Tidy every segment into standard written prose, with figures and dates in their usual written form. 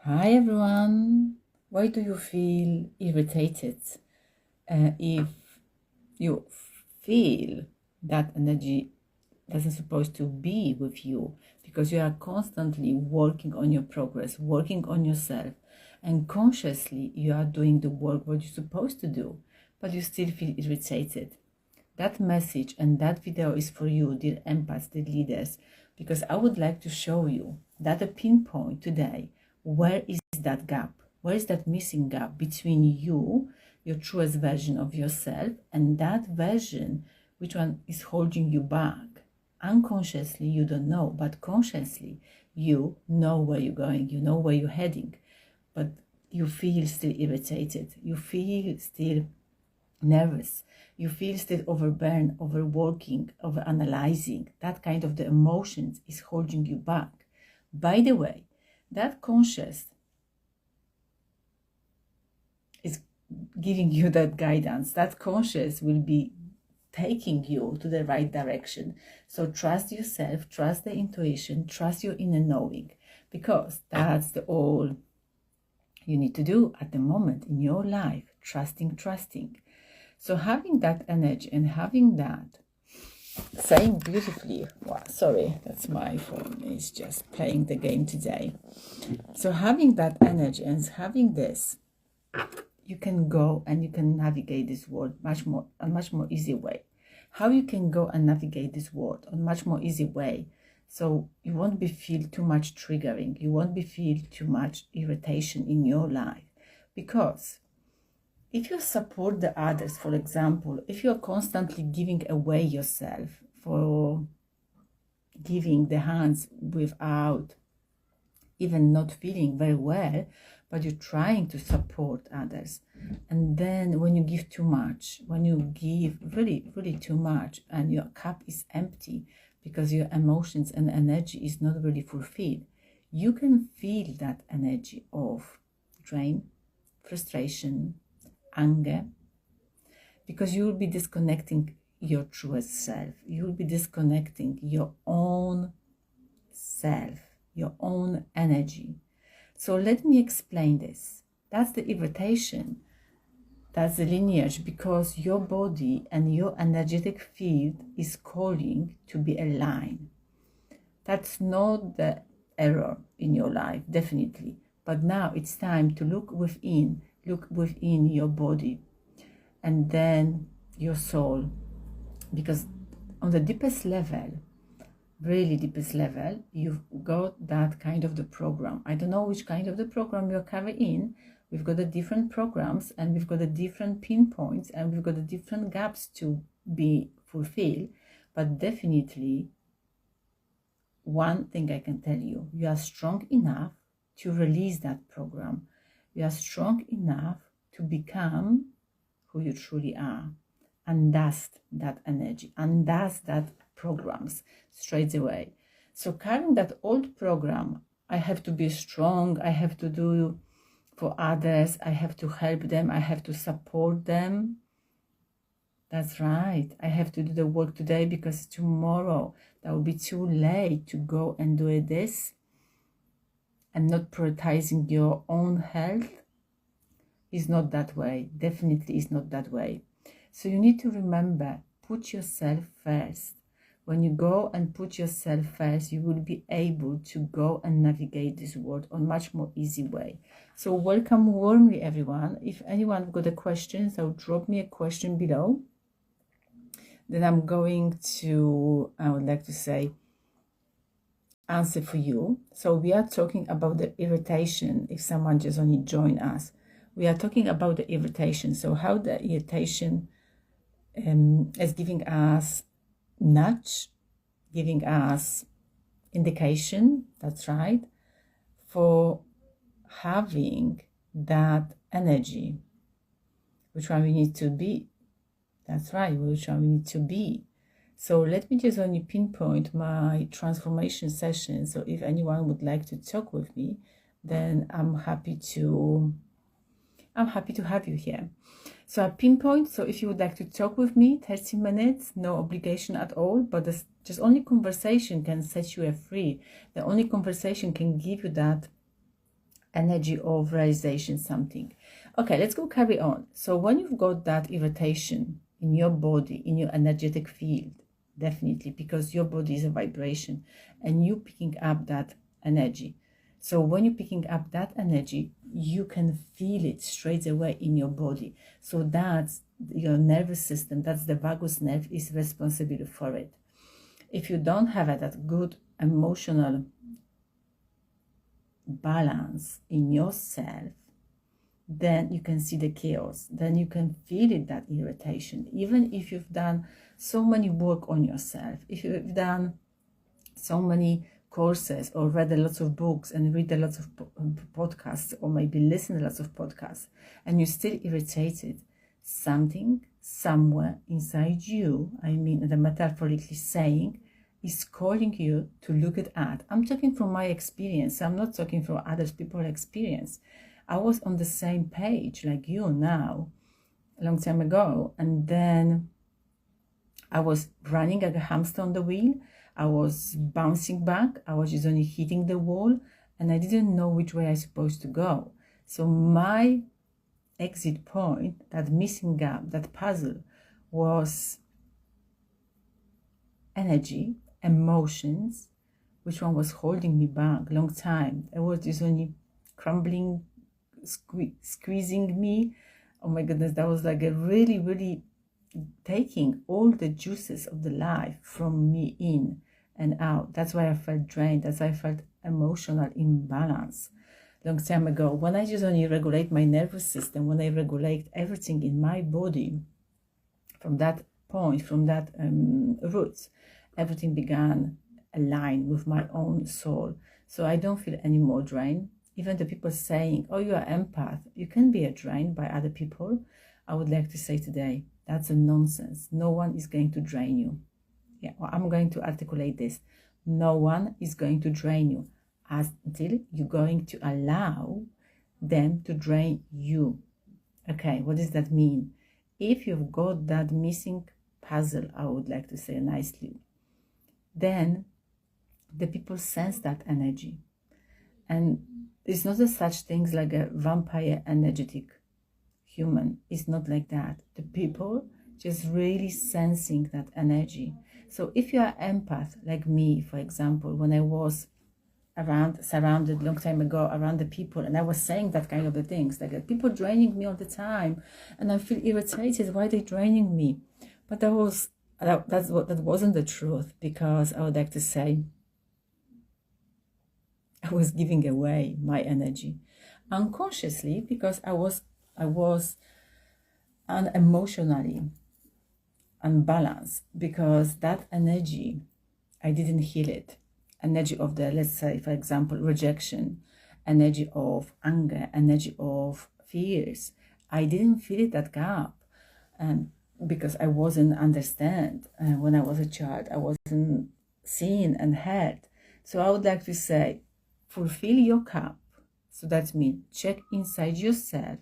Hi everyone. Why do you feel irritated? If you feel that energy doesn't supposed to be with you because you are constantly working on your progress, working on yourself, and consciously you are doing the work what you're supposed to do, but you still feel irritated. That message and that video is for you, dear empaths, dear leaders, because I would like to show you that a pinpoint today, where is that gap? Where is that missing gap between you, your truest version of yourself, and that version, which one is holding you back? Unconsciously, you don't know, but consciously, you know where you're going, you know where you're heading, but you feel still irritated, you feel still nervous, you feel still overburdened, overworking, overanalyzing. That kind of the emotions is holding you back. By the way, that conscious is giving you that guidance. That conscious will be taking you to the right direction. So trust yourself, trust the intuition, trust your inner knowing, because that's the all you need to do at the moment in your life. Trusting. So having that energy and having that, saying beautifully, wow, sorry, that's my phone, it's just playing the game today. So having that energy and having this, you can go and you can navigate this world a much more easy way. How you can go and navigate this world on much more easy way, so you won't be feel too much triggering, you won't be feel too much irritation in your life. Because if you support the others, for example, if you're constantly giving away yourself, for giving the hands without even not feeling very well, but you're trying to support others, and then when you give too much, when you give really too much and your cup is empty because your emotions and energy is not really fulfilled, you can feel that energy of drain, frustration, anger, because you will be disconnecting your truest self. You will be disconnecting your own self, your own energy. So let me explain this. That's the irritation. That's the lineage, because your body and your energetic field is calling to be aligned. That's not the error in your life, definitely. But now it's time to look within your body and then your soul, because on the deepest level, really deepest level, you've got that kind of the program. I don't know which kind of the program you're carrying. We've got the different programs and we've got the different pinpoints and we've got the different gaps to be fulfilled. But definitely one thing I can tell you, you are strong enough to release that program. You are strong enough to become who you truly are, and dust that energy, and dust that programs straight away. So carrying that old program, I have to be strong, I have to do for others, I have to help them, I have to support them. That's right, I have to do the work today because tomorrow that will be too late to go and do this, and not prioritizing your own health is not that way. Definitely is not that way. So you need to remember, put yourself first. When you go and put yourself first, you will be able to go and navigate this world on much more easy way. So welcome warmly, everyone. If anyone got a question, so drop me a question below. Then I'm going to, I would like to say, answer for you. So we are talking about the irritation. If someone just only joined us, we are talking about the irritation. So how the irritation is giving us nudge, giving us indication, that's right, for having that energy, which one we need to be. That's right, which one we need to be. So let me just only pinpoint my transformation session. So if anyone would like to talk with me, then I'm happy to have you here. So I pinpoint, so if you would like to talk with me, 30 minutes, no obligation at all, but this just only conversation can set you free. The only conversation can give you that energy of realization something. Okay, let's go carry on. So when you've got that irritation in your body, in your energetic field, definitely, because your body is a vibration and you picking up that energy. So when you're picking up that energy, you can feel it straight away in your body. So that's your nervous system, that's the vagus nerve, is responsible for it. If you don't have that good emotional balance in yourself, then you can see the chaos, then you can feel it, that irritation. Even if you've done so many work on yourself, if you've done so many courses or read a lot of books and read a lot of podcasts, or maybe listen to lots of podcasts, and you're still irritated, something somewhere inside you, I mean, the metaphorically saying, is calling you to look at. I'm talking from my experience. I'm not talking from other people's experience. I was on the same page like you now, a long time ago, and then I was running like a hamster on the wheel. I was bouncing back. I was just only hitting the wall, and I didn't know which way I was supposed to go. So my exit point, that missing gap, that puzzle, was energy, emotions. Which one was holding me back long time? I was just only crumbling, squeezing me. Oh my goodness, that was like a really, really taking all the juices of the life from me in and out. That's why I felt drained. That's why I felt emotional imbalance long time ago. When I just only regulate my nervous system, when I regulate everything in my body, from that point, from that roots, everything began align with my own soul. So I don't feel any more drained. Even the people saying, oh, you are empath, you can be drained by other people. I would like to say today, that's a nonsense. No one is going to drain you. Yeah, well, I'm going to articulate this. No one is going to drain you until you're going to allow them to drain you. Okay, what does that mean? If you've got that missing puzzle, I would like to say nicely, then the people sense that energy. And it's not a such things like a vampire energetic human. It's not like that. The people just really sensing that energy. So if you are empath like me, for example, when I was surrounded long time ago around the people, and I was saying that kind of the things, like people draining me all the time, and I feel irritated, why they draining me? But that wasn't the truth, because I would like to say I was giving away my energy unconsciously, because I was emotionally unbalanced, because that energy, I didn't heal it. Energy of the, let's say, for example, rejection, energy of anger, energy of fears. I didn't feel it, that gap, because I wasn't understand. When I was a child, I wasn't seen and heard. So I would like to say, fulfill your cup. So that means check inside yourself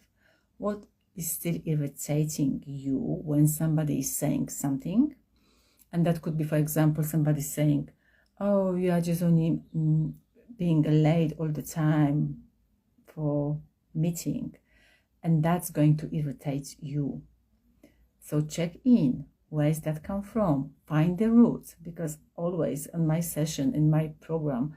what is still irritating you when somebody is saying something. And that could be, for example, somebody saying, oh, you are just only being late all the time for meeting. And that's going to irritate you. So check in. Where does that come from? Find the roots, because always on my session, in my program,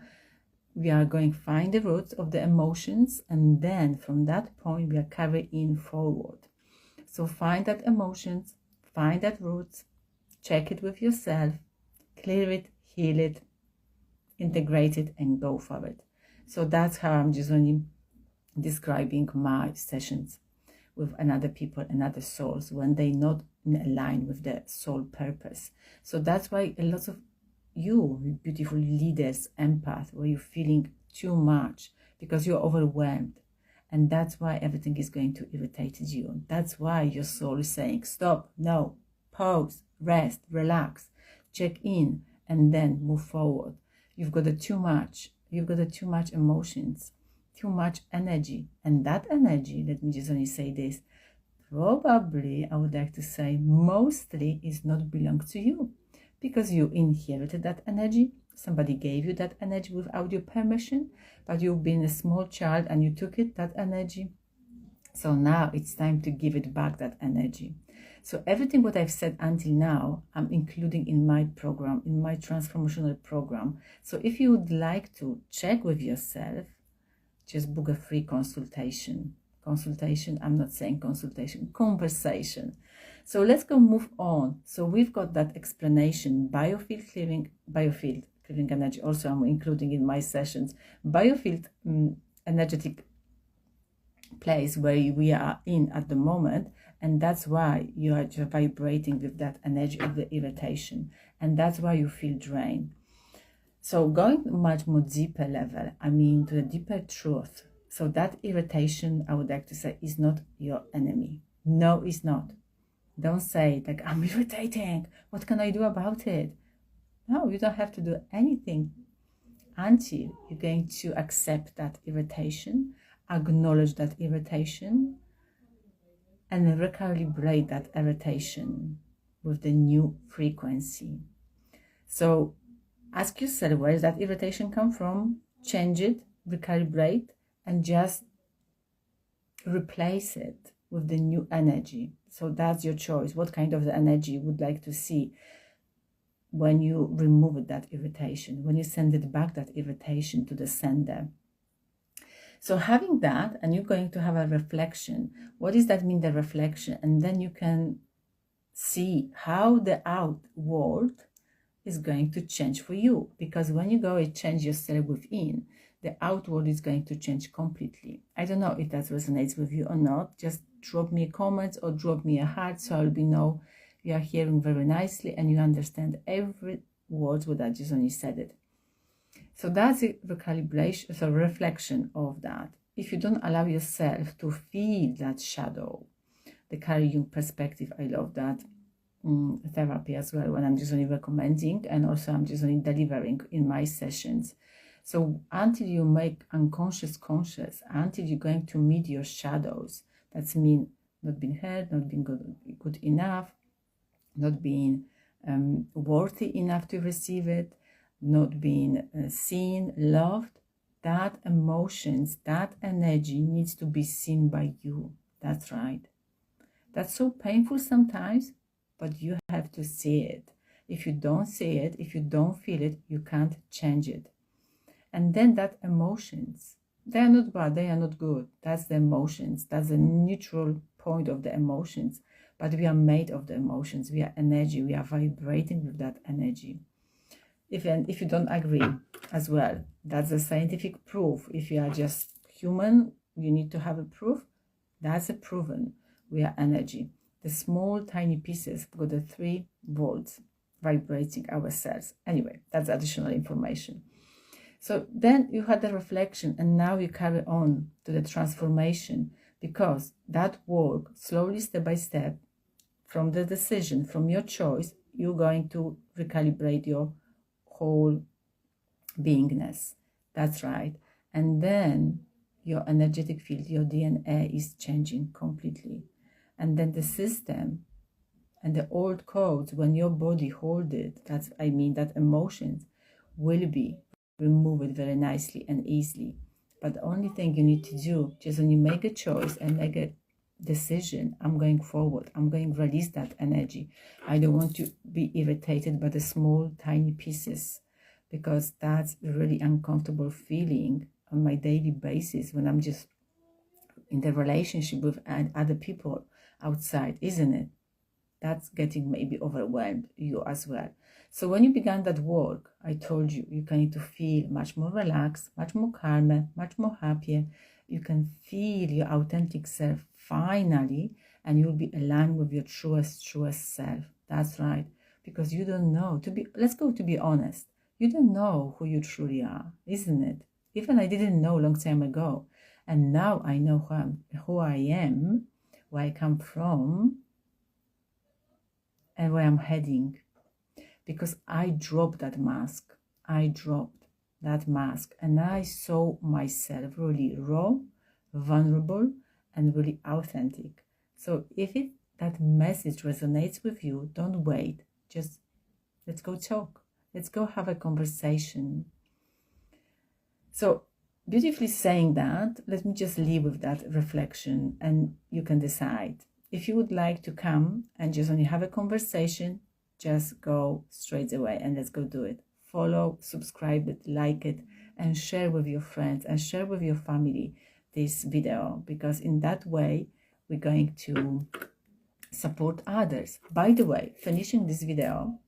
we are going to find the roots of the emotions, and then from that point we are carrying forward. So find that emotions, find that roots, check it with yourself, clear it, heal it, integrate it, and go for it. So that's how I'm just only describing my sessions with another people and other souls when they not align with their soul purpose. So that's why a lot of you beautiful leaders, empath, where you're feeling too much because you're overwhelmed, and that's why everything is going to irritate you. That's why your soul is saying stop, no, pause, rest, relax, check in, and then move forward. You've got too much emotions, too much energy, and that energy, let me just only say this, probably, I would like to say, mostly is not belong to you, because you inherited that energy, Somebody gave you that energy without your permission, but you've been a small child and you took it, that energy. So now it's time to give it back, that energy. So everything what I've said until now, I'm including in my program, in my transformational program. So if you would like to check with yourself, just book a free consultation. Consultation, I'm not saying consultation, conversation. So let's go move on. So we've got that explanation, biofield clearing energy. Also, I'm including in my sessions, biofield energetic place where we are in at the moment, and that's why you are just vibrating with that energy of the irritation, and that's why you feel drained. So going much more deeper level, I mean to the deeper truth. So that irritation, I would like to say, is not your enemy. No, it's not. Don't say like, I'm irritating, what can I do about it? No, you don't have to do anything until you're going to accept that irritation, acknowledge that irritation, and recalibrate that irritation with the new frequency. So ask yourself, where does that irritation come from? Change it, recalibrate, and just replace it with the new energy. So that's your choice. What kind of the energy you would like to see when you remove that irritation, when you send it back, that irritation to the sender. So having that, and you're going to have a reflection. What does that mean, the reflection? And then you can see how the outward is going to change for you. Because when you go and change yourself within, the outward is going to change completely. I don't know if that resonates with you or not. Just drop me a comment or drop me a heart, so I'll know you are hearing very nicely and you understand every word what I just only said it. So that's a recalibration, so reflection of that. If you don't allow yourself to feel that shadow, the Carl Jung perspective, I love that. Therapy as well, when I'm just only recommending, and also I'm just only delivering in my sessions. So until you make unconscious conscious, until you're going to meet your shadows, that's mean not being heard, not being good enough, not being worthy enough to receive it, not being seen, loved, that emotions, that energy needs to be seen by you. That's right. That's so painful sometimes, but you have to see it. If you don't see it, if you don't feel it, you can't change it. And then that emotions, they are not bad, they are not good. That's the emotions. That's the neutral point of the emotions. But we are made of the emotions. We are energy. We are vibrating with that energy. If you don't agree as well, that's a scientific proof. If you are just human, you need to have a proof. That's a proven. We are energy. The small tiny pieces got the 3 volts vibrating ourselves. Anyway, that's additional information. So then you had the reflection, and now you carry on to the transformation, because that work, slowly, step by step, from the decision, from your choice, you're going to recalibrate your whole beingness. That's right. And then your energetic field, your DNA is changing completely. And then the system and the old codes, when your body hold it, that emotions will be removed very nicely and easily. But the only thing you need to do, just when you make a choice and make a decision, I'm going forward, I'm going to release that energy. I don't want to be irritated by the small tiny pieces, because that's a really uncomfortable feeling on my daily basis when I'm just in the relationship with other people outside, isn't it? That's getting maybe overwhelmed you as well. So when you began that work, I told you, you're going to feel much more relaxed, much more calmer, much more happier. You can feel your authentic self finally, and you'll be aligned with your truest self. That's right. Because you don't know, let's go to be honest. You don't know who you truly are, isn't it? Even I didn't know a long time ago. And now I know who I am, where I come from, and where I'm heading. Because I dropped that mask. I dropped that mask, and I saw myself really raw, vulnerable, and really authentic. So if that message resonates with you, don't wait. Just let's go talk. Let's go have a conversation. So, beautifully saying that, let me just leave with that reflection, and you can decide. If you would like to come and just only have a conversation, just go straight away and let's go do it. Follow, subscribe it, like it, and share with your friends and share with your family this video, because in that way we're going to support others. By the way, finishing this video,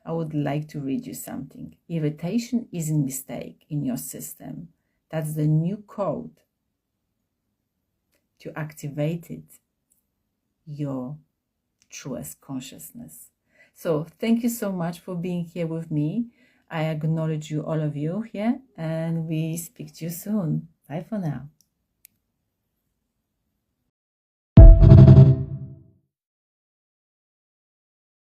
I would like to read you something. Irritation isn't a mistake in your system. That's the new code to activate it, your truest consciousness. So thank you so much for being here with me. I acknowledge you, all of you here, and we speak to you soon. Bye for now.